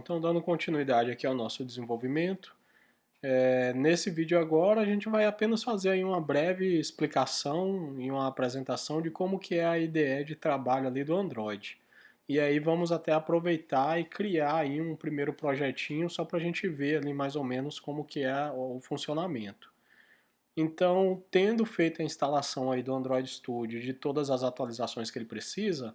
Então, dando continuidade aqui ao nosso desenvolvimento, nesse vídeo agora a gente vai apenas fazer aí uma breve explicação e uma apresentação de como que é a IDE de trabalho ali do Android. E aí vamos até aproveitar e criar aí um primeiro projetinho só para a gente ver ali mais ou menos como que é o funcionamento. Então, tendo feito a instalação aí do Android Studio de todas as atualizações que ele precisa,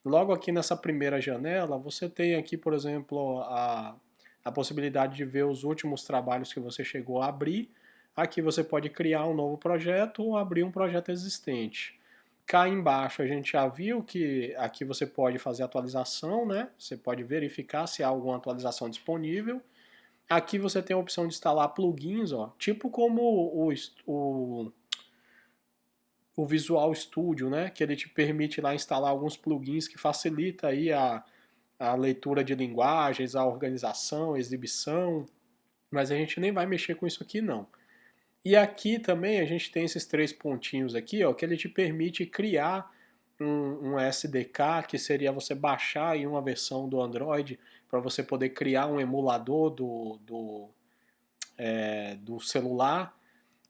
logo aqui nessa primeira janela, você tem aqui, por exemplo, a possibilidade de ver os últimos trabalhos que você chegou a abrir. Aqui você pode criar um novo projeto ou abrir um projeto existente. Cá embaixo a gente já viu que aqui você pode fazer atualização, né? Você pode verificar se há alguma atualização disponível. Aqui você tem a opção de instalar plugins, ó, tipo como o Visual Studio, né? Que ele te permite lá instalar alguns plugins que facilita aí a leitura de linguagens, a organização, a exibição, mas a gente nem vai mexer com isso aqui não. E aqui também a gente tem esses três pontinhos aqui, ó, que ele te permite criar um SDK, que seria você baixar em uma versão do Android para você poder criar um emulador do celular.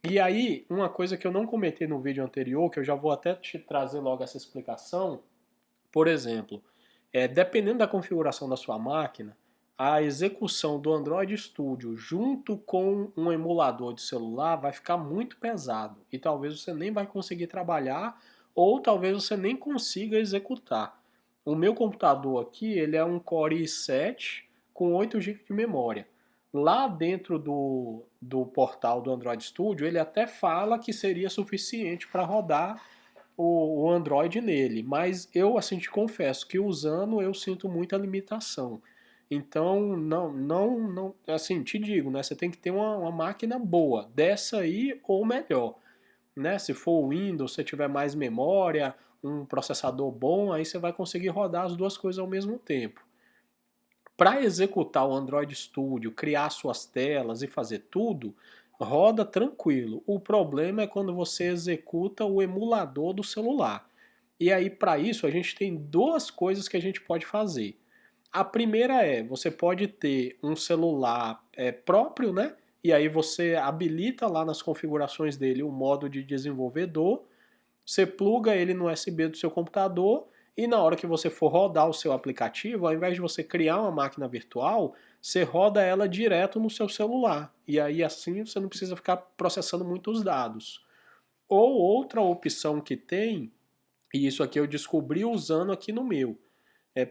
E aí, uma coisa que eu não comentei no vídeo anterior, que eu já vou até te trazer logo essa explicação, por exemplo, dependendo da configuração da sua máquina, a execução do Android Studio junto com um emulador de celular vai ficar muito pesado e talvez você nem vai conseguir trabalhar ou talvez você nem consiga executar. O meu computador aqui, ele é um Core i7 com 8 GB de memória. Lá dentro do portal do Android Studio, ele até fala que seria suficiente para rodar o Android nele, mas eu assim te confesso que usando eu sinto muita limitação. Então, não, assim, te digo, né? Você tem que ter uma máquina boa, dessa aí ou melhor, né? Se for o Windows, se tiver mais memória, um processador bom, aí você vai conseguir rodar as duas coisas ao mesmo tempo. Para executar o Android Studio, criar suas telas e fazer tudo, roda tranquilo. O problema é quando você executa o emulador do celular. E aí, para isso, a gente tem duas coisas que a gente pode fazer. A primeira é, você pode ter um celular próprio, né? E aí você habilita lá nas configurações dele o modo de desenvolvedor, você pluga ele no USB do seu computador e na hora que você for rodar o seu aplicativo, ao invés de você criar uma máquina virtual, você roda ela direto no seu celular. E aí assim você não precisa ficar processando muitos dados. Ou outra opção que tem, e isso aqui eu descobri usando aqui no meu.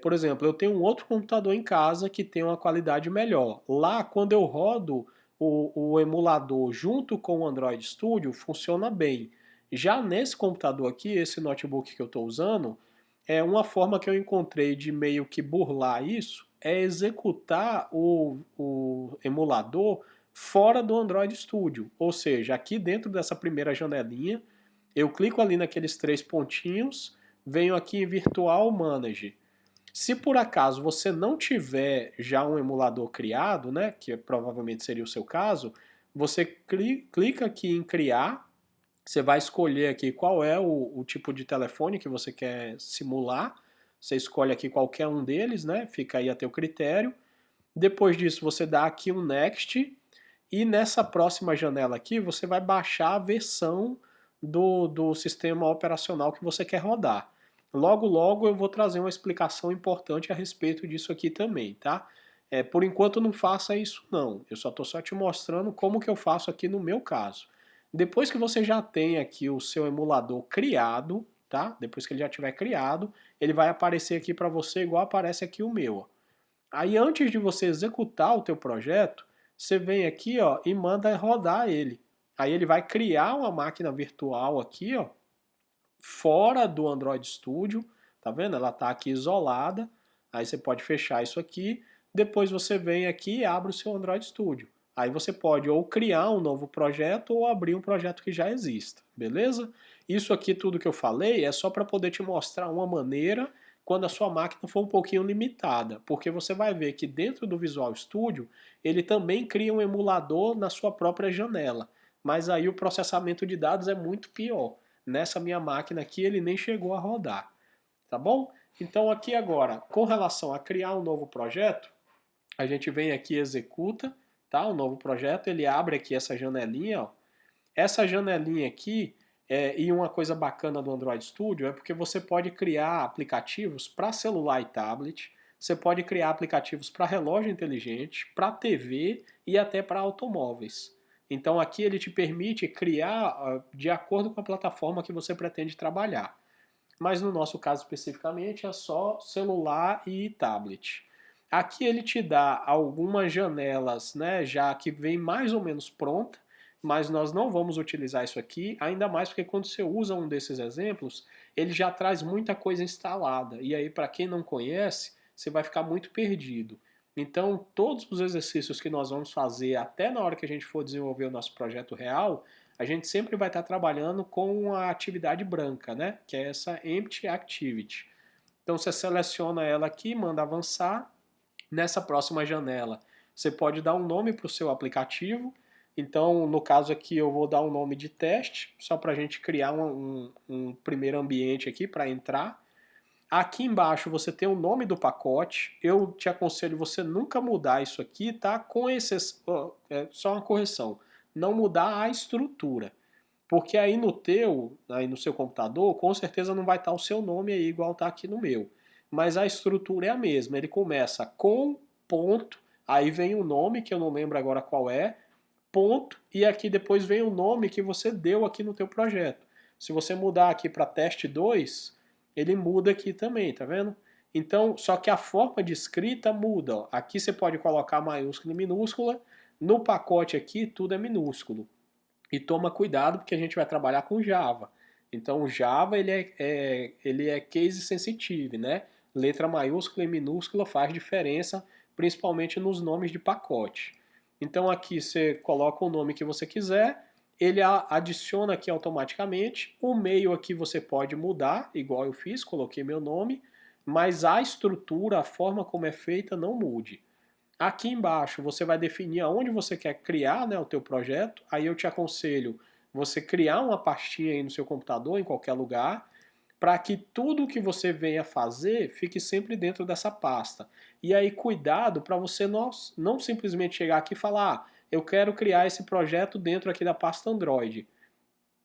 Por exemplo, eu tenho um outro computador em casa que tem uma qualidade melhor. Lá, quando eu rodo o emulador junto com o Android Studio, funciona bem. Já nesse computador aqui, esse notebook que eu estou usando, uma forma que eu encontrei de meio que burlar isso é executar o emulador fora do Android Studio. Ou seja, aqui dentro dessa primeira janelinha, eu clico ali naqueles três pontinhos, venho aqui em Virtual Manager. Se por acaso você não tiver já um emulador criado, né, que provavelmente seria o seu caso, você clica aqui em criar, você vai escolher aqui qual é o tipo de telefone que você quer simular, você escolhe aqui qualquer um deles, né, fica aí a teu critério. Depois disso você dá aqui um Next e nessa próxima janela aqui você vai baixar a versão do sistema operacional que você quer rodar. Logo, logo eu vou trazer uma explicação importante a respeito disso aqui também, tá? Por enquanto não faça isso não, eu só estou só te mostrando como que eu faço aqui no meu caso. Depois que você já tem aqui o seu emulador criado, tá? Depois que ele já tiver criado, ele vai aparecer aqui para você igual aparece aqui o meu, ó. Aí antes de você executar o teu projeto, você vem aqui, ó, e manda rodar ele. Aí ele vai criar uma máquina virtual aqui, ó, fora do Android Studio, tá vendo? Ela tá aqui isolada. Aí você pode fechar isso aqui. Depois você vem aqui e abre o seu Android Studio. Aí você pode ou criar um novo projeto ou abrir um projeto que já exista, beleza? Isso aqui tudo que eu falei é só para poder te mostrar uma maneira quando a sua máquina for um pouquinho limitada, porque você vai ver que dentro do Visual Studio ele também cria um emulador na sua própria janela, mas aí o processamento de dados é muito pior. Nessa minha máquina aqui ele nem chegou a rodar, tá bom? Então aqui agora, com relação a criar um novo projeto, A gente vem aqui e executa, tá? O novo projeto, ele abre aqui essa janelinha, ó. Essa janelinha aqui, e uma coisa bacana do Android Studio é porque você pode criar aplicativos para celular e tablet, você pode criar aplicativos para relógio inteligente, para TV e até para automóveis. Então aqui ele te permite criar de acordo com a plataforma que você pretende trabalhar. Mas no nosso caso especificamente é só celular e tablet. Aqui ele te dá algumas janelas, né, já que vem mais ou menos pronta, mas nós não vamos utilizar isso aqui, ainda mais porque quando você usa um desses exemplos, ele já traz muita coisa instalada. E aí, para quem não conhece, você vai ficar muito perdido. Então, todos os exercícios que nós vamos fazer até na hora que a gente for desenvolver o nosso projeto real, a gente sempre vai estar trabalhando com a atividade branca, né? Que é essa Empty Activity. Então, você seleciona ela aqui, manda avançar. Nessa próxima janela, você pode dar um nome para o seu aplicativo. Então, no caso aqui, eu vou dar um nome de teste, só para a gente criar um primeiro ambiente aqui para entrar. Aqui embaixo você tem o nome do pacote. Eu te aconselho você nunca mudar isso aqui, tá? Com exceção, só uma correção, não mudar a estrutura. Porque aí no seu computador, com certeza não vai estar o seu nome aí igual está aqui no meu. Mas a estrutura é a mesma. Ele começa com ponto, aí vem o nome, que eu não lembro agora qual é, ponto, e aqui depois vem o nome que você deu aqui no teu projeto. Se você mudar aqui para teste 2, ele muda aqui também, tá vendo? Então, só que a forma de escrita muda. Ó. Aqui você pode colocar maiúscula e minúscula, no pacote aqui tudo é minúsculo. E toma cuidado porque a gente vai trabalhar com Java. Então o Java ele é case sensitive, né? Letra maiúscula e minúscula faz diferença, principalmente nos nomes de pacote. Então aqui você coloca o nome que você quiser, ele adiciona aqui automaticamente. O meio aqui você pode mudar, igual eu fiz, coloquei meu nome, mas a estrutura, a forma como é feita não mude. Aqui embaixo você vai definir aonde você quer criar, né, o teu projeto. Aí eu te aconselho você criar uma pastinha aí no seu computador, em qualquer lugar, para que tudo que você venha fazer fique sempre dentro dessa pasta. E aí cuidado para você não simplesmente chegar aqui e falar, ah, eu quero criar esse projeto dentro aqui da pasta Android.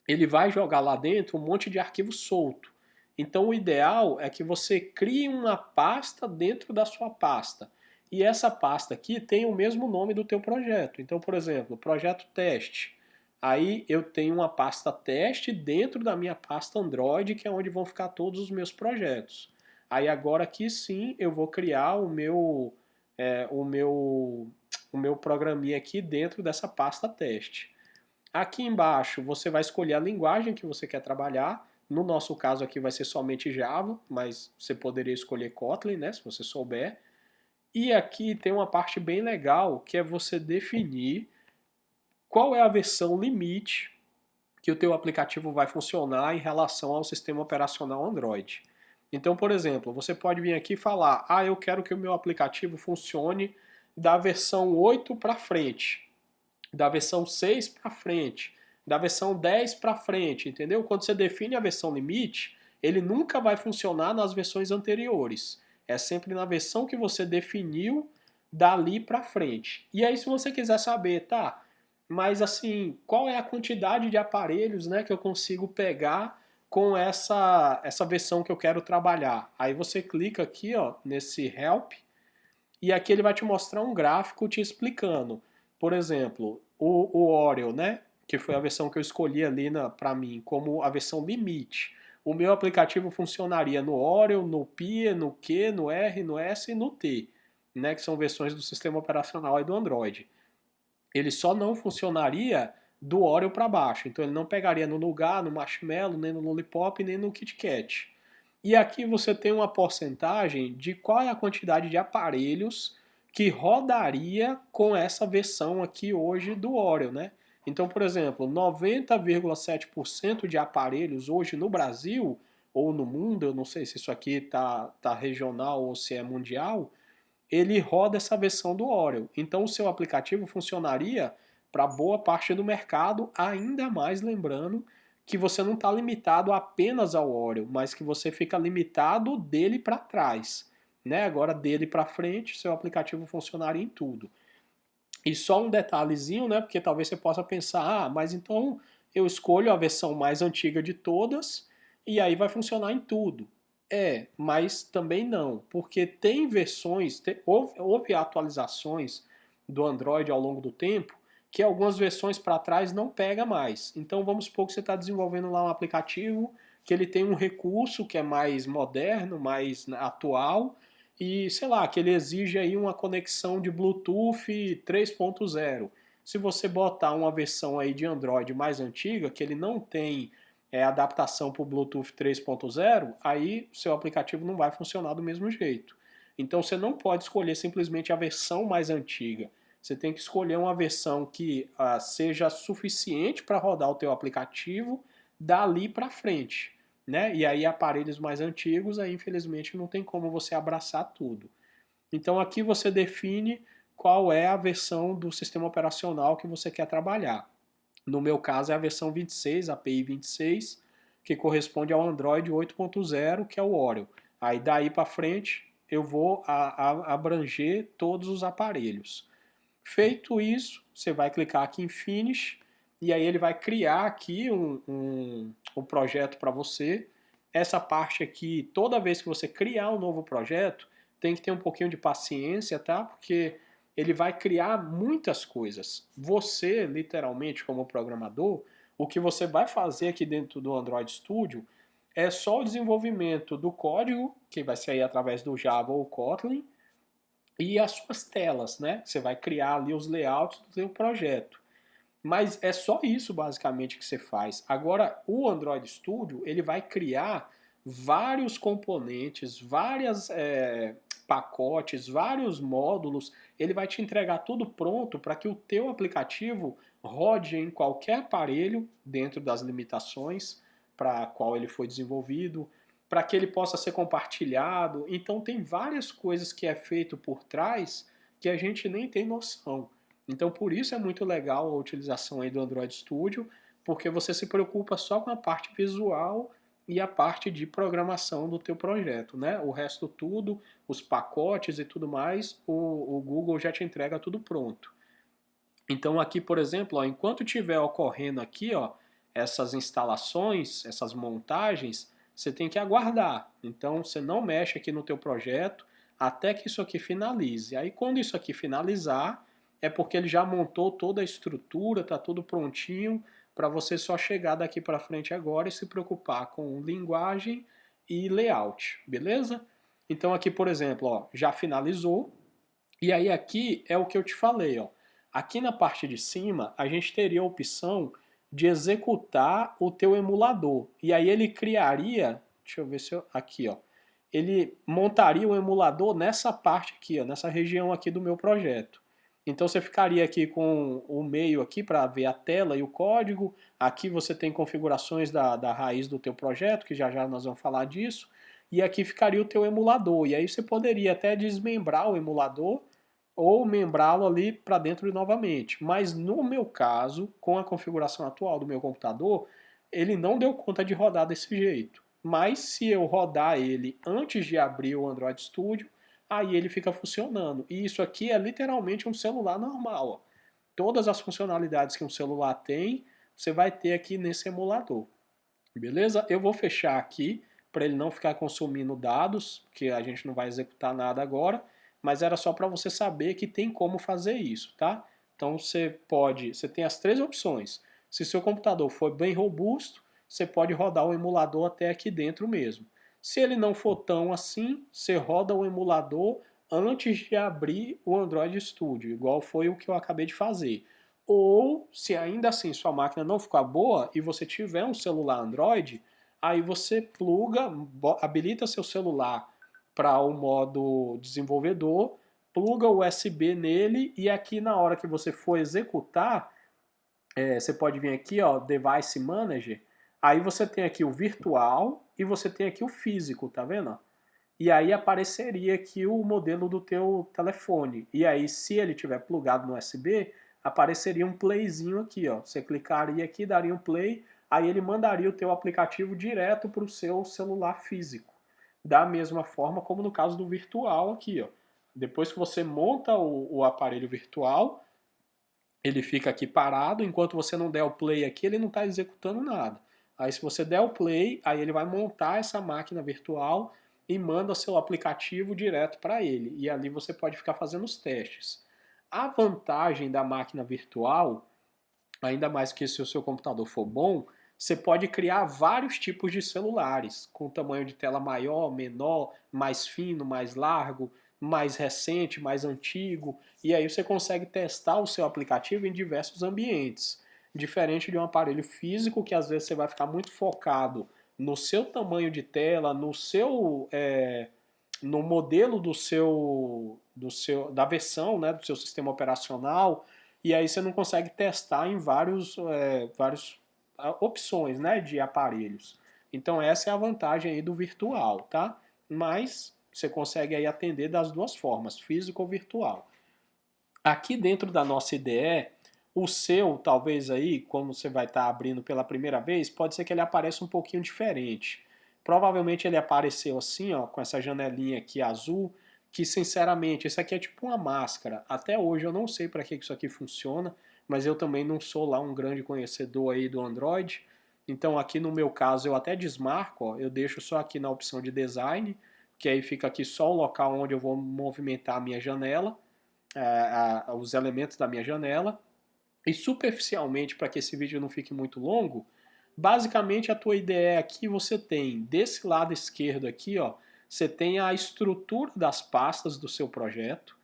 Ele vai jogar lá dentro um monte de arquivo solto. Então o ideal é que você crie uma pasta dentro da sua pasta. E essa pasta aqui tem o mesmo nome do teu projeto. Então, por exemplo, projeto teste. Aí eu tenho uma pasta teste dentro da minha pasta Android, que é onde vão ficar todos os meus projetos. Aí agora aqui sim eu vou criar o meu programinha aqui dentro dessa pasta teste. Aqui embaixo você vai escolher a linguagem que você quer trabalhar. No nosso caso aqui vai ser somente Java, mas você poderia escolher Kotlin, né, se você souber. E aqui tem uma parte bem legal, que é você definir qual é a versão limite que o teu aplicativo vai funcionar em relação ao sistema operacional Android. Então, por exemplo, você pode vir aqui e falar, ah, eu quero que o meu aplicativo funcione da versão 8 para frente, da versão 6 para frente, da versão 10 para frente, entendeu? Quando você define a versão limite, ele nunca vai funcionar nas versões anteriores. É sempre na versão que você definiu dali para frente. E aí se você quiser saber, tá, mas assim, qual é a quantidade de aparelhos, né, que eu consigo pegar com essa versão que eu quero trabalhar? Aí você clica aqui, ó, nesse Help, e aqui ele vai te mostrar um gráfico te explicando. Por exemplo, o Oreo, né? Que foi a versão que eu escolhi ali para mim como a versão limite. O meu aplicativo funcionaria no Oreo, no Pia, no Q, no R, no S e no T, né? Que são versões do sistema operacional aí do Android. Ele só não funcionaria do Oreo para baixo. Então ele não pegaria no Nougat, no Marshmallow, nem no Lollipop, nem no Kit Kat. E aqui você tem uma porcentagem de qual é a quantidade de aparelhos que rodaria com essa versão aqui hoje do Oreo, né? Então, por exemplo, 90,7% de aparelhos hoje no Brasil ou no mundo, eu não sei se isso aqui tá regional ou se é mundial, ele roda essa versão do Oreo. Então o seu aplicativo funcionaria para boa parte do mercado, ainda mais lembrando que você não está limitado apenas ao Oreo, mas que você fica limitado dele para trás. né? Agora dele para frente, seu aplicativo funcionaria em tudo. E só um detalhezinho, né? Porque talvez você possa pensar, ah, mas então eu escolho a versão mais antiga de todas e aí vai funcionar em tudo. É, mas também não, porque tem versões, houve atualizações do Android ao longo do tempo que algumas versões para trás não pega mais. Então vamos supor que você está desenvolvendo lá um aplicativo que ele tem um recurso que é mais moderno, mais atual, e sei lá, que ele exige aí uma conexão de Bluetooth 3.0. Se você botar uma versão aí de Android mais antiga, que ele não tem adaptação para o Bluetooth 3.0, aí seu aplicativo não vai funcionar do mesmo jeito. Então você não pode escolher simplesmente a versão mais antiga. Você tem que escolher uma versão que seja suficiente para rodar o teu aplicativo dali para frente, né? E aí aparelhos mais antigos, aí infelizmente não tem como você abraçar tudo. Então aqui você define qual é a versão do sistema operacional que você quer trabalhar. No meu caso é a versão 26, API 26, que corresponde ao Android 8.0, que é o Oreo. Aí daí para frente eu vou abranger todos os aparelhos. Feito isso, você vai clicar aqui em Finish e aí ele vai criar aqui um projeto para você. Essa parte aqui, toda vez que você criar um novo projeto, tem que ter um pouquinho de paciência, tá? Porque ele vai criar muitas coisas. Você, literalmente, como programador, o que você vai fazer aqui dentro do Android Studio é só o desenvolvimento do código, que vai ser aí através do Java ou Kotlin, e as suas telas, né? Você vai criar ali os layouts do seu projeto. Mas é só isso basicamente que você faz. Agora, o Android Studio ele vai criar vários componentes, várias pacotes, vários módulos. Ele vai te entregar tudo pronto para que o teu aplicativo rode em qualquer aparelho dentro das limitações para qual ele foi desenvolvido, para que ele possa ser compartilhado. Então tem várias coisas que é feito por trás que a gente nem tem noção. Então por isso é muito legal a utilização aí do Android Studio, porque você se preocupa só com a parte visual e a parte de programação do teu projeto, né? O resto tudo, os pacotes e tudo mais, o Google já te entrega tudo pronto. Então aqui, por exemplo, ó, enquanto estiver ocorrendo aqui, ó, essas instalações, essas montagens, você tem que aguardar. Então você não mexe aqui no teu projeto até que isso aqui finalize. Aí quando isso aqui finalizar, é porque ele já montou toda a estrutura, tá tudo prontinho para você só chegar daqui para frente agora e se preocupar com linguagem e layout, beleza? Então aqui, por exemplo, ó, já finalizou. E aí aqui é o que eu te falei, ó. Aqui na parte de cima, a gente teria a opção de executar o teu emulador. E aí ele criaria, deixa eu ver se eu, aqui, ó. Ele montaria o emulador nessa parte aqui, ó, nessa região aqui do meu projeto. Então você ficaria aqui com o meio aqui para ver a tela e o código. Aqui você tem configurações da raiz do teu projeto, que já já nós vamos falar disso. E aqui ficaria o teu emulador. E aí você poderia até desmembrar o emulador ou membrá-lo ali para dentro novamente. Mas no meu caso, com a configuração atual do meu computador, ele não deu conta de rodar desse jeito. Mas se eu rodar ele antes de abrir o Android Studio, aí ele fica funcionando. E isso aqui é literalmente um celular normal. Ó. Todas as funcionalidades que um celular tem, você vai ter aqui nesse emulador. Beleza? Eu vou fechar aqui para ele não ficar consumindo dados, porque a gente não vai executar nada agora, mas era só para você saber que tem como fazer isso, tá? Então você tem as três opções. Se seu computador for bem robusto, você pode rodar o emulador até aqui dentro mesmo. Se ele não for tão assim, você roda o emulador antes de abrir o Android Studio, igual foi o que eu acabei de fazer. Ou, se ainda assim sua máquina não ficar boa e você tiver um celular Android, aí você pluga, habilita seu celular para o modo desenvolvedor, pluga o USB nele e aqui na hora que você for executar, você pode vir aqui, ó, Device Manager, aí você tem aqui o virtual e você tem aqui o físico, tá vendo? E aí apareceria aqui o modelo do teu telefone. E aí, se ele tiver plugado no USB, apareceria um playzinho aqui, ó. Você clicaria aqui, daria um play, aí ele mandaria o teu aplicativo direto para o seu celular físico. da mesma forma como no caso do virtual aqui, ó. Depois que você monta o aparelho virtual, ele fica aqui parado, enquanto você não der o play aqui, ele não está executando nada. Aí se você der o play, aí ele vai montar essa máquina virtual e manda seu aplicativo direto para ele. E ali você pode ficar fazendo os testes. A vantagem da máquina virtual, ainda mais que se o seu computador for bom, você pode criar vários tipos de celulares, com tamanho de tela maior, menor, mais fino, mais largo, mais recente, mais antigo, e aí você consegue testar o seu aplicativo em diversos ambientes. Diferente de um aparelho físico, que às vezes você vai ficar muito focado no seu tamanho de tela, no modelo da versão, né, do seu sistema operacional, e aí você não consegue testar em várias opções, né, de aparelhos. Então essa é a vantagem aí do virtual, tá? Mas você consegue aí atender das duas formas, físico ou virtual. Aqui dentro da nossa IDE, o seu, talvez aí, quando você vai estar abrindo pela primeira vez, pode ser que ele apareça um pouquinho diferente. Provavelmente ele apareceu assim, ó, com essa janelinha aqui azul, que sinceramente, isso aqui é tipo uma máscara. Até hoje eu não sei para que isso aqui funciona, mas eu também não sou lá um grande conhecedor aí do Android. Então aqui no meu caso eu até desmarco, ó, eu deixo só aqui na opção de design, que aí fica aqui só o local onde eu vou movimentar a minha janela, os elementos da minha janela. E superficialmente, para que esse vídeo não fique muito longo, basicamente a tua ideia aqui você tem desse lado esquerdo aqui, ó, você tem a estrutura das pastas do seu projeto.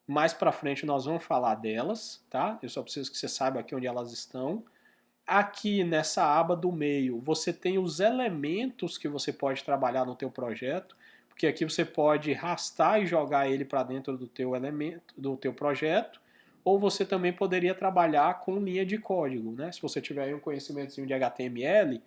Mais para frente nós vamos falar delas, tá? Eu só preciso que você saiba aqui onde elas estão. Aqui nessa aba do meio, você tem os elementos que você pode trabalhar no teu projeto, porque aqui você pode arrastar e jogar ele para dentro do teu elemento, do teu projeto, ou você também poderia trabalhar com linha de código, né? Se você tiver aí um conhecimentozinho de HTML,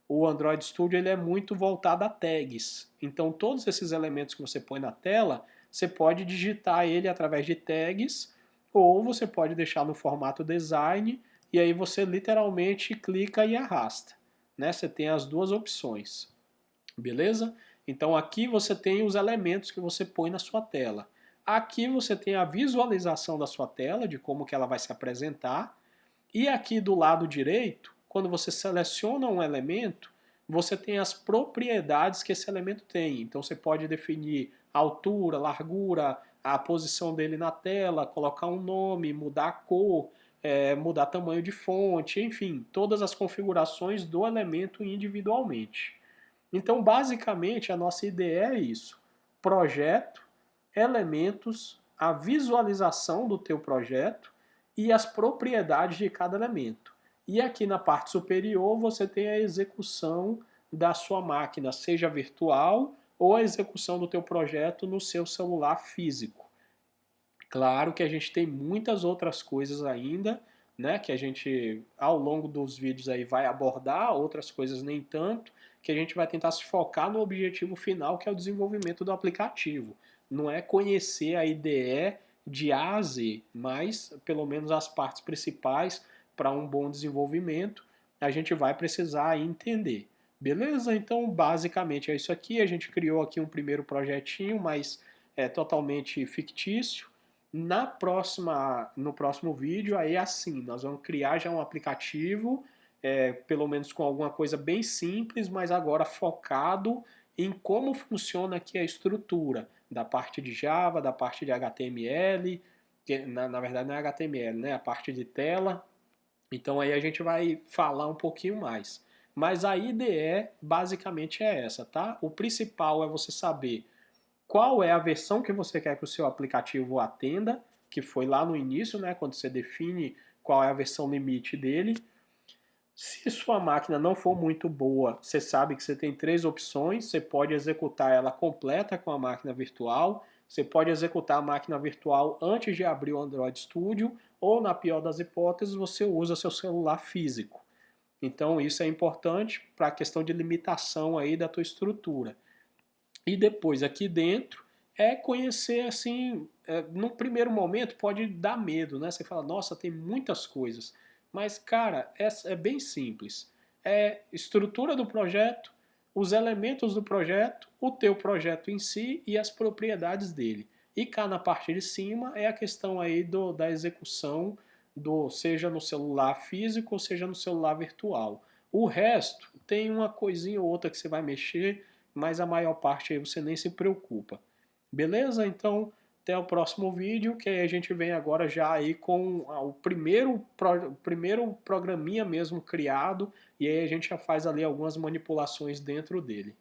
o Android Studio ele é muito voltado a tags. Então todos esses elementos que você põe na tela, você pode digitar ele através de tags, ou você pode deixar no formato design, e aí você literalmente clica e arrasta, né? Você tem as duas opções, beleza? Então aqui você tem os elementos que você põe na sua tela. Aqui você tem a visualização da sua tela, de como que ela vai se apresentar. E aqui do lado direito, quando você seleciona um elemento, você tem as propriedades que esse elemento tem. Então você pode definir a altura, largura, a posição dele na tela, colocar um nome, mudar a cor, mudar tamanho de fonte, enfim, todas as configurações do elemento individualmente. Então, basicamente, a nossa ideia é isso: projeto, elementos, a visualização do teu projeto e as propriedades de cada elemento. E aqui na parte superior você tem a execução da sua máquina, seja virtual ou a execução do teu projeto no seu celular físico. Claro que a gente tem muitas outras coisas ainda, né, que a gente ao longo dos vídeos aí vai abordar, outras coisas nem tanto, que a gente vai tentar se focar no objetivo final, que é o desenvolvimento do aplicativo. Não é conhecer a IDE de A a Z, mas pelo menos as partes principais para um bom desenvolvimento, a gente vai precisar entender. Beleza? Então, basicamente é isso aqui. A gente criou aqui um primeiro projetinho, mas é totalmente fictício. No próximo vídeo, aí é assim, nós vamos criar já um aplicativo, pelo menos com alguma coisa bem simples, mas agora focado em como funciona aqui a estrutura da parte de Java, da parte de HTML, que na verdade não é HTML, né? A parte de tela. Então aí a gente vai falar um pouquinho mais. Mas a IDE basicamente é essa, tá? O principal é você saber qual é a versão que você quer que o seu aplicativo atenda, que foi lá no início, né, quando você define qual é a versão limite dele. Se sua máquina não for muito boa, você sabe que você tem três opções. Você pode executar ela completa com a máquina virtual, você pode executar a máquina virtual antes de abrir o Android Studio, ou na pior das hipóteses, você usa seu celular físico. Então isso é importante para a questão de limitação aí da tua estrutura. E depois aqui dentro é conhecer assim, no primeiro momento pode dar medo, né? Você fala, nossa, tem muitas coisas. Mas, cara, é bem simples. É estrutura do projeto, os elementos do projeto, o teu projeto em si e as propriedades dele. E cá na parte de cima é a questão aí da execução, seja no celular físico ou seja no celular virtual. O resto tem uma coisinha ou outra que você vai mexer, mas a maior parte aí você nem se preocupa. Beleza? Então, até o próximo vídeo, que aí a gente vem agora já aí com o primeiro programinha mesmo criado, e aí a gente já faz ali algumas manipulações dentro dele.